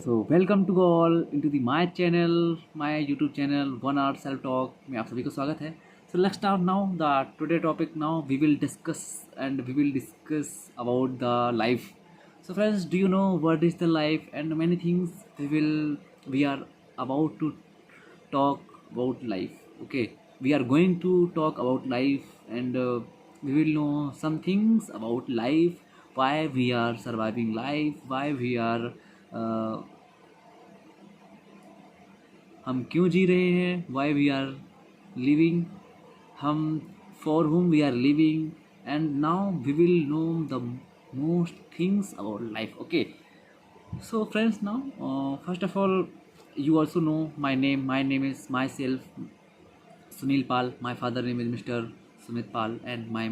So welcome to all into the my channel, my YouTube channel 1 hour self talk में आप सभी को स्वागत है। So let's start now the today topic. Now we will discuss about the life. So friends, do you know what is the life and many things we are about to talk about life. Okay, we are going to talk about life, and we will know some things about life, why we are surviving life, why we are हम क्यों जी रहे हैं, why we are living, हम for whom we are living, and now we will know the most things about life. Okay, so friends, now first of all, you also know my name. My name is myself, Sunil Pal. My father name is Mr. Sumit Pal, and my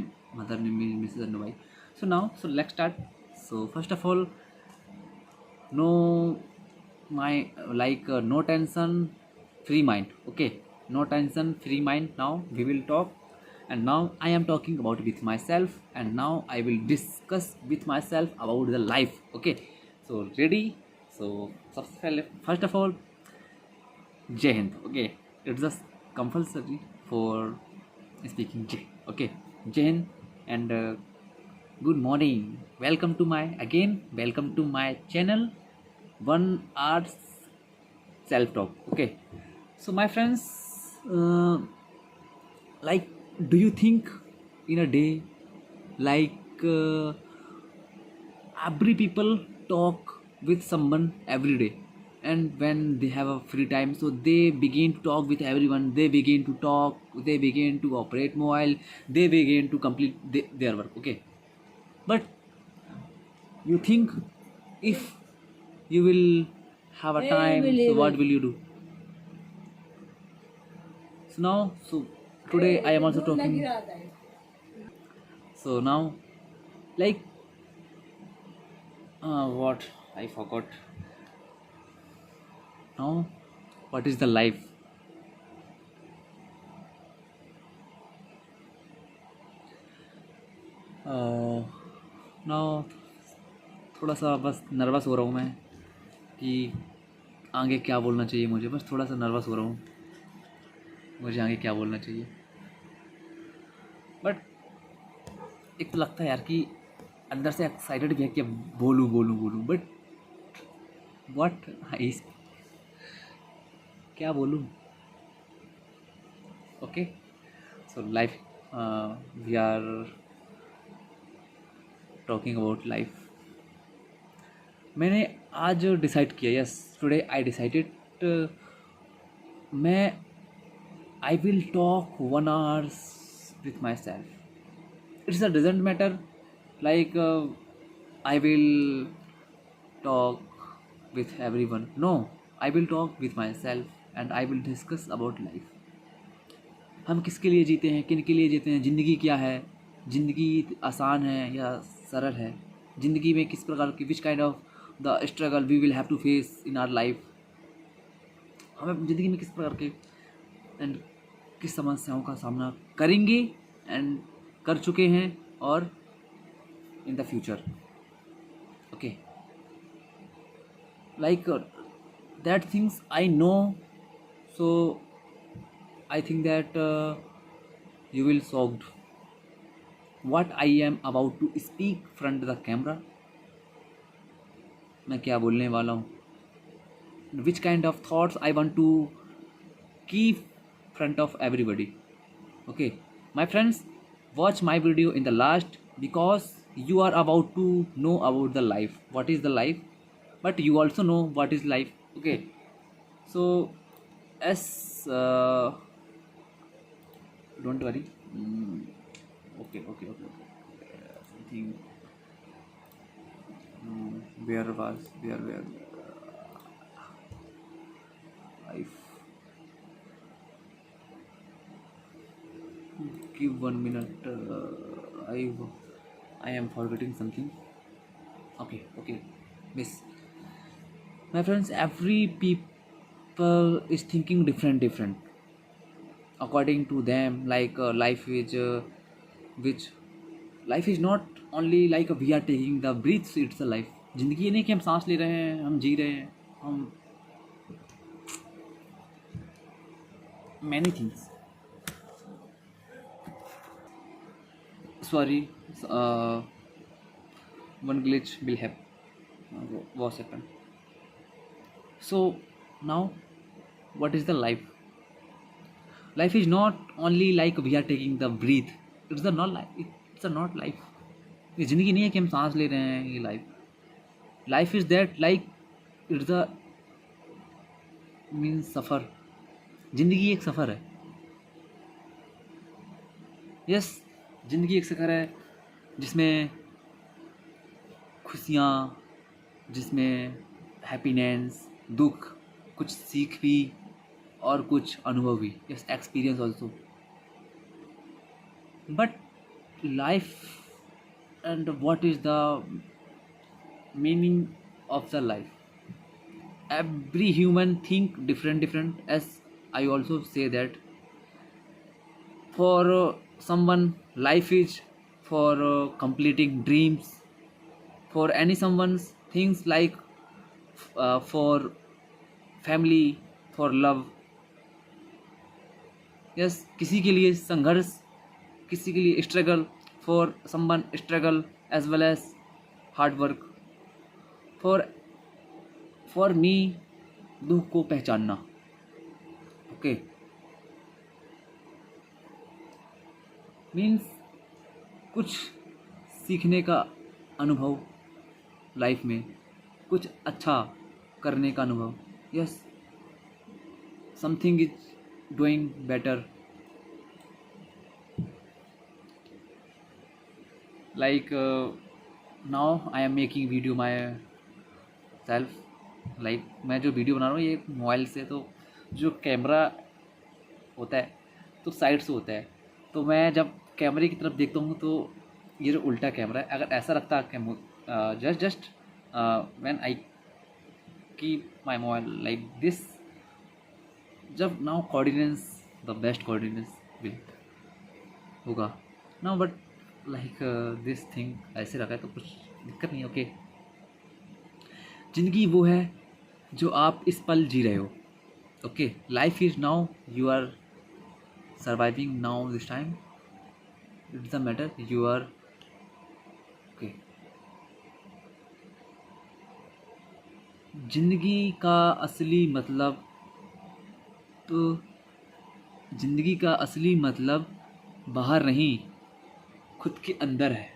mother name is Mrs. Anubai. So let's start. So first of all, no, my no tension, free mind. Okay, no tension, free mind. Now we will talk, and now I am talking about with myself, and now I will discuss with myself about the life. Okay, so ready? So first of all, Jai Hind. Okay, it's just compulsory for speaking Jai. Okay, Jai Hind, and good morning. Welcome to my channel, 1 hour self talk. Okay, so my friends, uh, like, do you think in a day, like, every people talk with someone every day, and when they have a free time, so they begin to talk with everyone, they begin to talk, they begin to operate mobile, they begin to complete their work. Okay, but you think, if you will have a time, so what will you do? So now, so today I am also talking. So now, like, what I forgot. Now, what is the life? Now थोड़ा सा बस nervous हो रहा हूँ मैं कि आगे क्या बोलना चाहिए मुझे, बस थोड़ा सा नर्वस हो रहा हूँ मुझे आगे क्या बोलना चाहिए. बट एक तो लगता है यार कि अंदर से एक्साइटेड भी है कि अब बोलूँ बोलूँ बोलूँ, बट व्हाट इस क्या बोलूँ. Okay, so life, we are talking about life. मैंने आज डिसाइड किया, यस, टुडे आई डिसाइडेड, मैं I will talk 1 hours with myself. It's a doesn't matter, like, I will talk with everyone. No, I will talk with myself and I will discuss about life. हम किसके लिए जीते हैं, किन के लिए जीते हैं, ज़िंदगी क्या है, ज़िंदगी आसान है या सरल है, ज़िंदगी में किस प्रकार की, which kind of the struggle we will have to face in our life. हमें अपनी ज़िंदगी में किस प्रकार के एंड किस समस्याओं का सामना करेंगे एंड कर चुके हैं, और in the future. Okay, like, that things I know. So I think that you will shocked what I am about to speak front the camera. मैं क्या बोलने वाला हूँ, which kind of thoughts I want to keep front of everybody. Okay, my friends, watch my video in the last, because you are about to know about the life, what is the life, but you also know what is life. Okay, so as don't worry. Okay. Something, where life. Give 1 minute. I am forgetting something. Okay, miss. My friends, every people is thinking different according to them. Like, life is which life is not only like we are taking the breaths, it's a life. ज़िंदगी ये नहीं कि हम सांस ले रहे हैं, हम जी रहे हैं. हम many things. Sorry, uh, one glitch will happen. Was happen. So now, what is the life? Life is not only like we are taking the breathe. It's the not life. It's a not life. ये जिंदगी नहीं है कि हम सांस ले रहे हैं. ये life is that like it's the means सफ़र. जिंदगी एक सफ़र है. यस, जिंदगी एक सफ़र है जिसमें खुशियाँ, जिसमें हैप्पीनेस, दुख, कुछ सीख भी और कुछ अनुभव भी. Yes, experience also. But life and what is the meaning of the life? Every human think different, as I also say that for someone life is for completing dreams, for any someone's things like for family, for love. yes, किसी के लिए संघर्ष, किसी के लिए struggle, for someone struggle as well as hard work. For me दुख को पहचानना. ओके, मीन्स कुछ सीखने का अनुभव लाइफ में, कुछ अच्छा करने का अनुभव. Yes, something is doing better. Like now I am making video my self. Like मैं जो वीडियो बना रहा हूँ ये मोबाइल से, तो जो कैमरा होता है तो साइड से होता है, तो मैं जब कैमरे की तरफ देखता हूँ तो ये जो उल्टा कैमरा है, अगर ऐसा रखता just when I keep my mobile like this, जब now coordinates the best coordinates will होगा now. But like this thing ऐसे रखा है तो कुछ दिक्कत नहीं है. ओके, जिंदगी वो है जो आप इस पल जी रहे हो. Okay, life is now you are surviving now this time. It's the matter you are. Okay, जिंदगी का असली मतलब, तो जिंदगी का असली मतलब बाहर नहीं, खुद के अंदर है.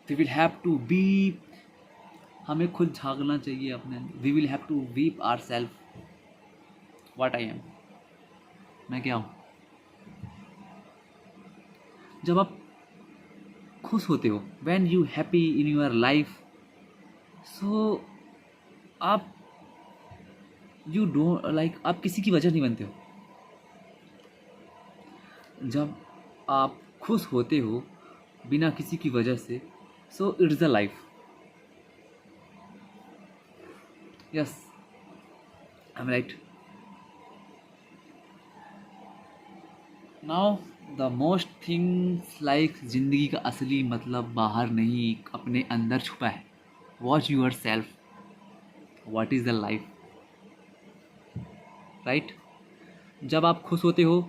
We will have to be, हमें खुद झांकना चाहिए अपने अंदर. We will have to weep our self what I am, मैं क्या हूँ. जब आप खुश होते हो, when you happy in your life, so आप यू डोंट लाइक, आप किसी की वजह नहीं बनते हो. जब आप खुश होते हो बिना किसी की वजह से, so it's the life. Yes, I am right. Now the most things like, जिंदगी का असली मतलब बाहर नहीं, अपने अंदर छुपा है. Watch yourself, what is the life. Right, जब आप खुश होते हो,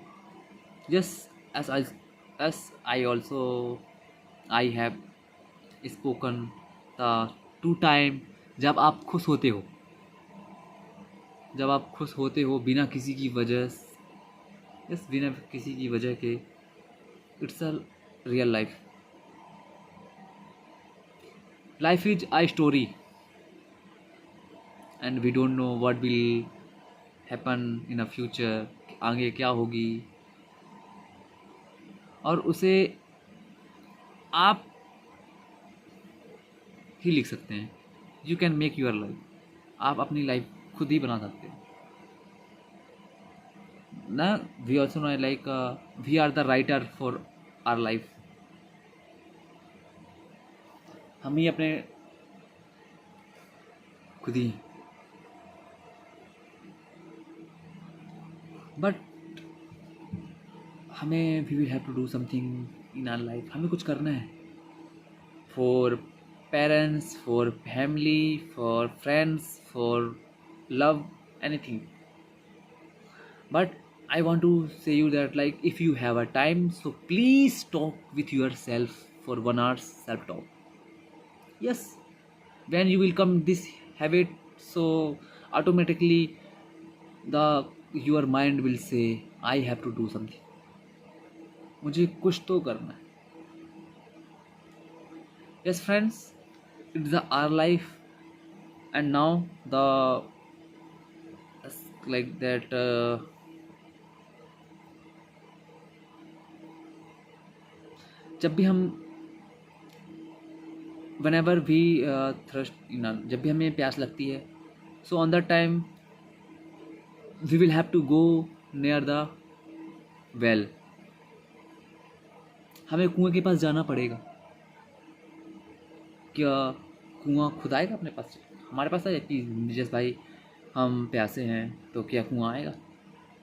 yes, as I also I have spoken the two time. जब आप खुश होते हो, जब आप खुश होते हो बिना किसी की वजह, यस, बिना किसी की वजह के, it's a real life. Life is I story and we don't know what will happen in a future. आगे क्या होगी, और उसे आप ही लिख सकते हैं. You can make your life. आप अपनी लाइफ खुद ही बना सकते हैं ना. We also know like we are the writer for our life. हम ही अपने खुद ही. बट हमें we will have to do something in our life. हमें कुछ करना है for parents, for family, for friends, for love, anything. But I want to say you that, like, if you have a time, so please talk with yourself for 1 hour self talk. Yes, when you will come this habit, so automatically the your mind will say, I have to do something, मुझे कुछ तो करना है. Yes friends, it's our life. And now the like that जब भी हम whenever we thirst, जब भी हमें प्यास लगती है, so on that time we will have to go near the well. हमें कुएं के पास जाना पड़ेगा. क्या कुआं खुद आएगा अपने पास? हमारे पास आएगा कि जैसे भाई हम प्यासे हैं तो क्या कुआं आएगा?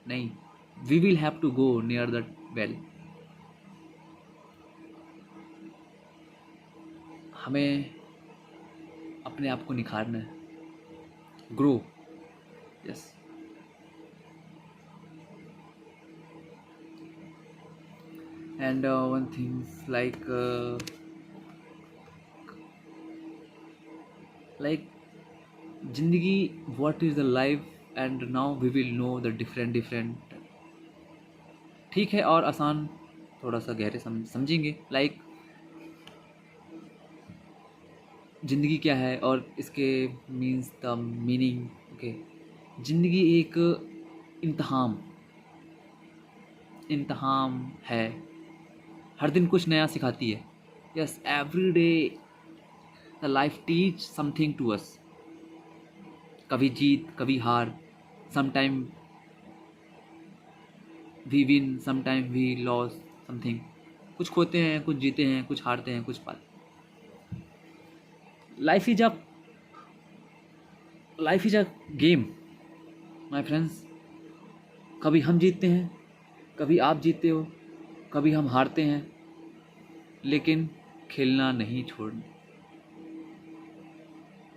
नहीं. We will have to go near the well. हमें अपने आप को निखारना है, grow. Yes. And one things like जिंदगी, what is the life, and now we will know the different. ठीक है, और आसान थोड़ा सा गहरे समझेंगे. लाइक जिंदगी क्या है और इसके मीन्स द मीनिंग. ओके, जिंदगी एक इम्तहान है. हर दिन कुछ नया सिखाती है. Yes, every day the life teach something to us. कभी जीत, कभी हार. Sometime we win, sometime we loss something. कुछ खोते हैं, कुछ जीते हैं, कुछ हारते हैं, कुछ पाते. Life is a game my friends. कभी हम जीतते हैं, कभी आप जीतते हो, कभी हम हारते हैं, लेकिन खेलना नहीं छोड़ना.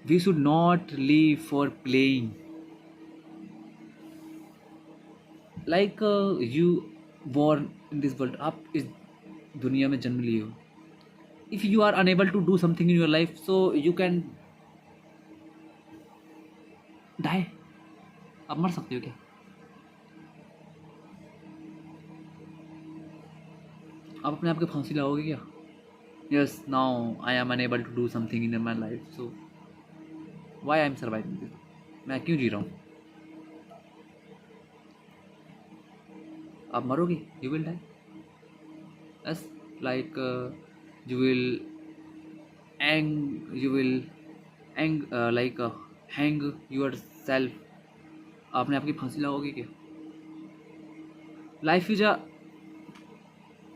We should not live for playing. Like you born in this world. आप इस दुनिया में जन्म लिए हो. If you are unable to do something in your life, so you can die. आप मर सकते हो क्या? आप अपने आप के फांसी लाओगे क्या? Yes, now I am unable to do something in my life, so why I am surviving this. मैं क्यों जी रहा हूँ? आप मरोगे, you will die. Yes, like you will hang yourself. आपने आपकी फांसी लगाओगे क्या? Life is a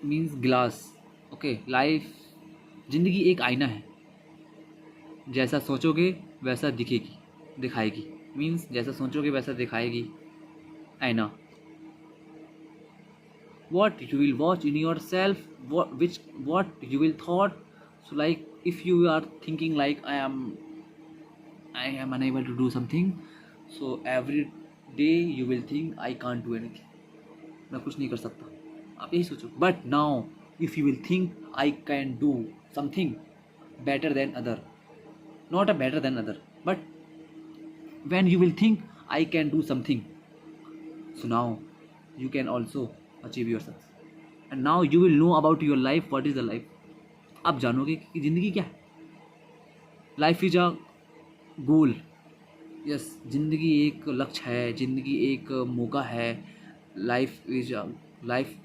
means glass. Okay, life, जिंदगी एक आईना है. जैसा सोचोगे वैसा दिखाएगी. मीन्स जैसा सोचोगे वैसा दिखाएगी आईना. What you will watch in yourself, what you will thought. So like if you are thinking like I am unable to do something, so every day you will think I can't do anything. मैं कुछ नहीं कर सकता. आप यही सोचो. But now if you will think I can do something better than other, not a better than other, but when you will think I can do something, so now you can also achieve your success. And now you will know about your life, what is the life. आप जानोगे कि ज़िंदगी क्या है. Life is a goal. Yes, ज़िंदगी एक लक्ष्य है, ज़िंदगी एक मौका है. Life is a life.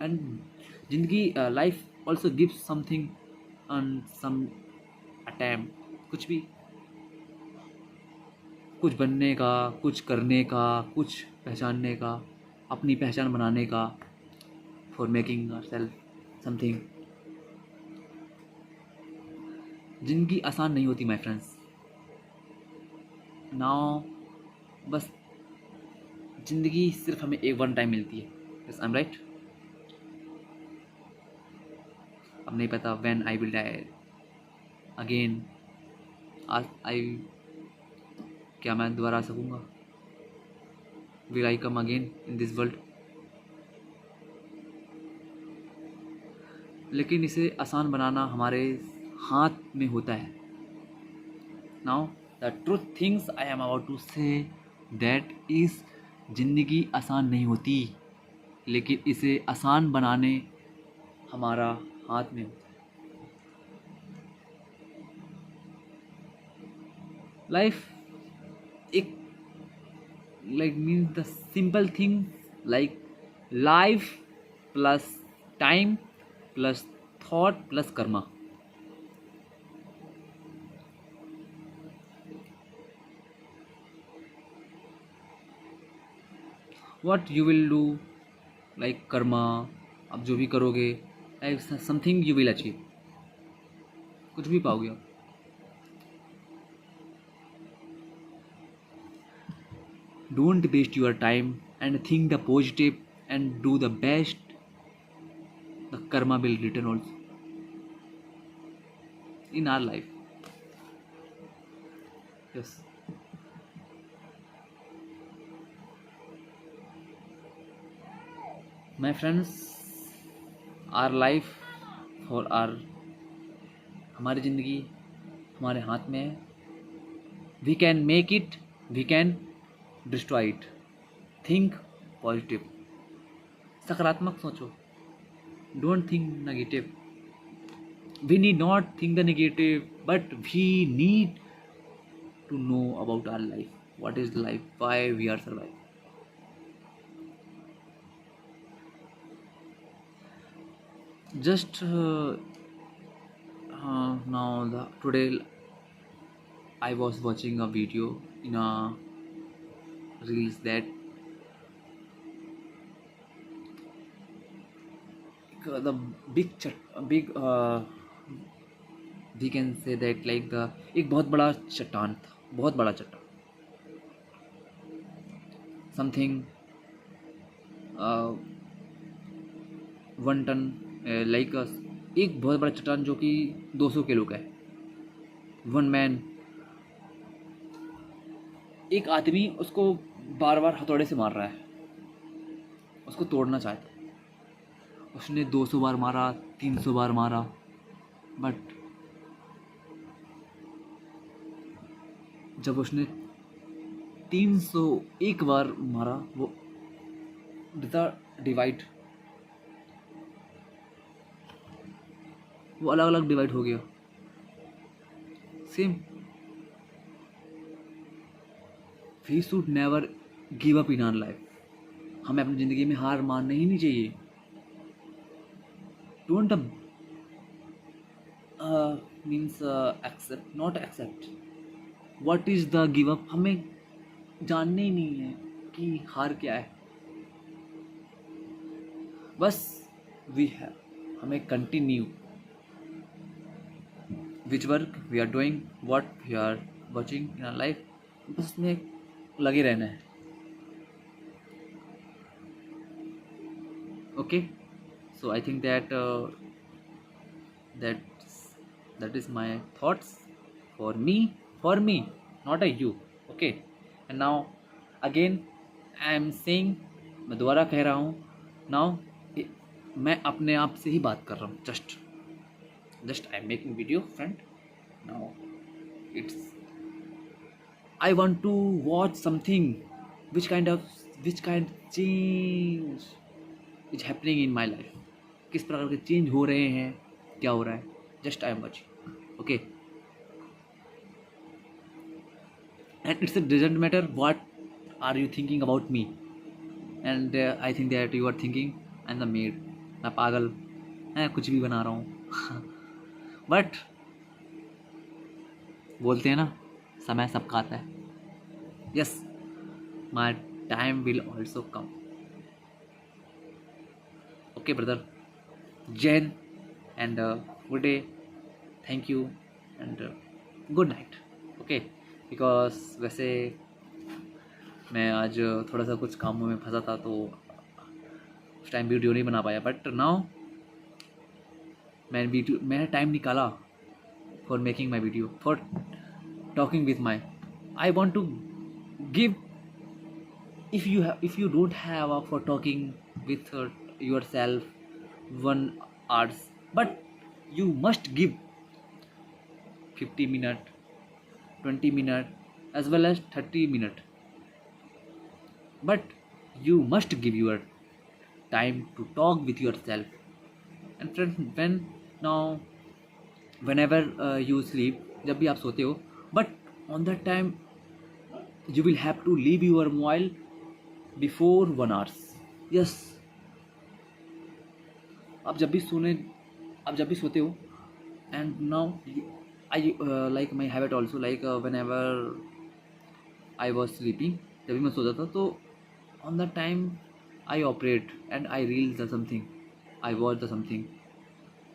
And ज़िंदगी life also gives something and some attempt. कुछ भी, कुछ बनने का, कुछ करने का, कुछ पहचानने का, अपनी पहचान बनाने का. For making ourself something. जिंदगी आसान नहीं होती माय फ्रेंड्स. नाउ बस जिंदगी सिर्फ हमें एक वन टाइम मिलती है. Yes, I am right. अब नहीं पता when I will die again. I क्या मैं दोबारा आ सकूँगा? Will I come again in this world? लेकिन इसे आसान बनाना हमारे हाथ में होता है. Now the truth things I am about to say that is, ज़िंदगी आसान नहीं होती, लेकिन इसे आसान बनाने हमारा हाथ में होता है. लाइफ एक like means the simple thing like life plus time plus thought plus karma. What you will do like karma, आप जो भी करोगे like something you will achieve, कुछ भी पाओगे आप. Don't waste your time and think the positive and do the best. The karma will return also in our life. Yes. My friends, our life for our हमारी ज़िंदगी हमारे हाथ में है. We can make it, we can destroy it. Think positive. सकारात्मक सोचो. Don't think negative. We need not think the negative, but we need to know about our life. What is life? Why we are surviving? Just now today I was watching a video in a reels that the big we can say that like the एक बहुत बड़ा चट्टान था, बहुत बड़ा चट्टान, something 1 ton, like एक बहुत बड़ा चट्टान जो कि 200 किलो का है. वन मैन, एक आदमी उसको बार बार हथौड़े से मार रहा है, उसको तोड़ना चाहता है. उसने 200 बार मारा, 300 बार मारा, बट जब उसने 301 बार मारा, वो डिवाइड, वो अलग अलग डिवाइड हो गया. Same, we should never give up in our life. हमें अपनी ज़िंदगी में हार मानना ही नहीं चाहिए. Don't means accept, not accept. What is the give up? हमें जानना ही नहीं है कि हार क्या है. बस वी हैव, हमें continue which work we are doing, what we are watching in our life, बस उसमें लगे रहना है. Okay, so I think that that is my thoughts for me, not a you. Okay, and now again I am saying, मैं दोबारा कह रहा हूँ, now मैं अपने आप से ही बात कर रहा हूँ. just I am making video, friend. Now it's, I want to watch something which kind change is happening in my life. किस प्रकार के चेंज हो रहे हैं, क्या हो रहा है. Just I am watching. Okay, and it's doesn't matter what are you thinking about me, and I think that you are thinking I am the mad, मैं पागल, मैं कुछ भी बना रहा हूँ. बट बोलते हैं ना, समय सबका आता है. Yes, my time will also come. Okay brother, जय हिंद and good day, thank you and good night. Okay, because वैसे मैं आज थोड़ा सा कुछ कामों में फंसा था, तो उस टाइम वीडियो नहीं बना पाया. बट नाउ मैंने टाइम निकाला for making my video, for talking with my, I want to give, if you don't have for talking with yourself 1 hours, but you must give 50 minute, 20 minute, as well as 30 minute, but you must give your time to talk with yourself. And friends, now whenever you sleep, जब भी आप सोते हो, but on that time you will have to leave your mobile before 1 hours. Yes, आप जब भी सोने आप जब भी सोते हो, and now I like my habit also, like whenever I was sleeping, जब भी मैं सोता था तो on that time I operate and I reels or something, I watch the something,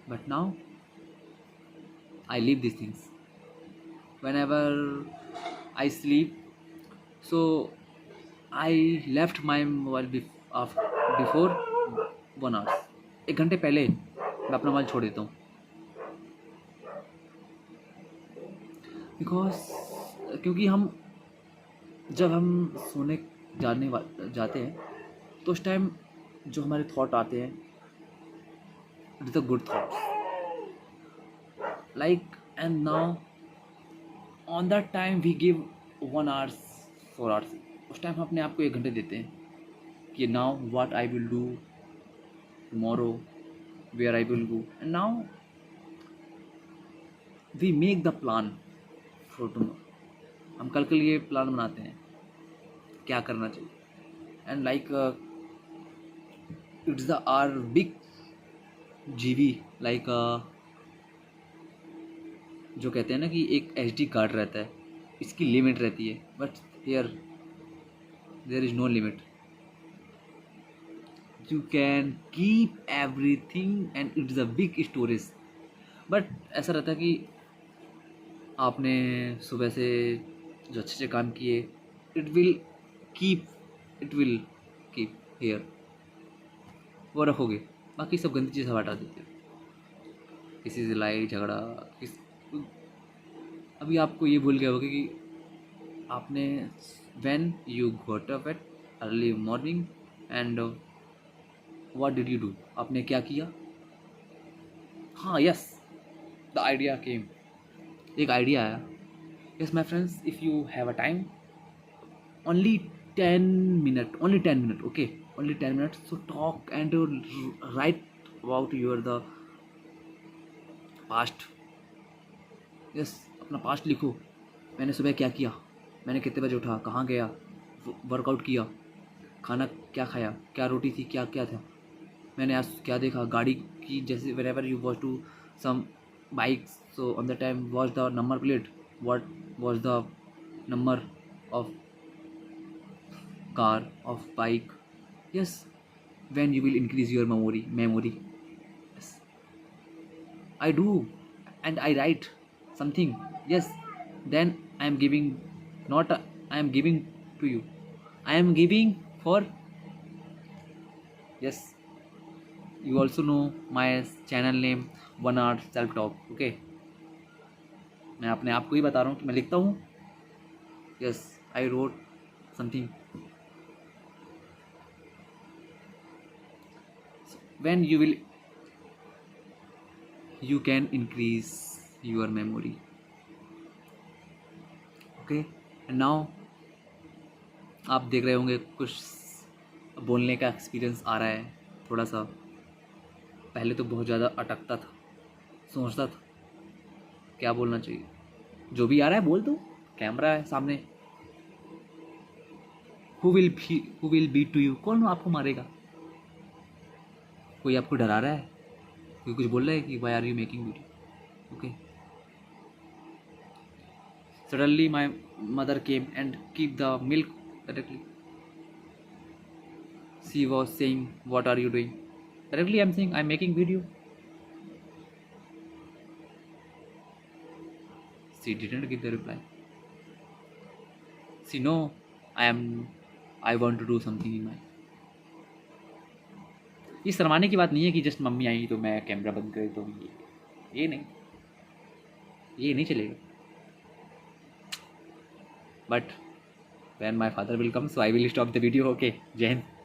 but now I leave these things whenever I sleep. So I left my mobile before 1 hour. 1 घंटे पहले मैं अपना मोबाइल छोड़ देता हूँ, क्योंकि जब हम सोने जाते हैं तो उस टाइम जो हमारे थॉट आते हैं, it is the good thoughts, like, and now on that time we give 1 hours 4 hours. उस टाइम हम अपने आप को 1 घंटे देते हैं कि now what I will do tomorrow, where I will go, and now we make the plan for tomorrow. हम कल के लिए प्लान बनाते हैं क्या करना चाहिए, and like it's the are big जीवी, लाइक जो कहते हैं ना कि एक SD कार्ड रहता है, इसकी लिमिट रहती है, but here there is no limit. You can keep everything and it's a big storage. But ऐसा रहता है कि आपने सुबह से जो अच्छे अच्छे काम किए, इट विल कीप हियर, वो रखोगे, बाकी सब गंदी चीज़ हटा देते हो. किसी से लड़ाई झगड़ा, अभी आपको ये भूल गया होगा कि आपने when you got up at early morning and what did you do, आपने क्या किया. हाँ, यस, द आइडिया केम, एक आइडिया आया. Yes my friends, if you have a time, only 10 minutes, okay, only 10 minutes, so talk and write about your the past. yes, अपना past लिखो. मैंने सुबह क्या किया, मैंने कितने बजे उठा, कहाँ गया, वर्कआउट किया, खाना क्या खाया, क्या रोटी थी, क्या क्या था, मैंने आज क्या देखा, गाड़ी की, जैसे whenever you watch to some bikes, so on the time watch the number plate, what was the number of car, of bike. Yes, when you will increase your memory. Yes, I do, and I write something. Yes, then I am giving, not I am giving to you, I am giving for. Yes, you also know my channel name, 1 hour self talk. Okay, मैं अपने आप को ही बता रहा हूँ कि मैं लिखता हूँ. Yes, I wrote something. When you can increase your memory. Okay, and now आप देख रहे होंगे कुछ बोलने का एक्सपीरियंस आ रहा है थोड़ा सा. पहले तो बहुत ज़्यादा अटकता था, सोचता था क्या बोलना चाहिए, जो भी आ रहा है बोल दो, कैमरा है सामने. Who will beat to you, कौन आपको मारेगा. कोई आपको डरा रहा है, कोई कुछ बोल रहा है कि why are you making video. Okay, suddenly my mother came and keep the milk directly. She was saying what are you doing. Directly I am saying I am making video. She didn't give the reply. She know I want to do something in my. ये शर्माने की बात नहीं है कि just mummy आई तो मैं camera बंद कर तो ये नहीं चलेगा. but when my father will come, so I will stop the video. Okay, Jai Hind.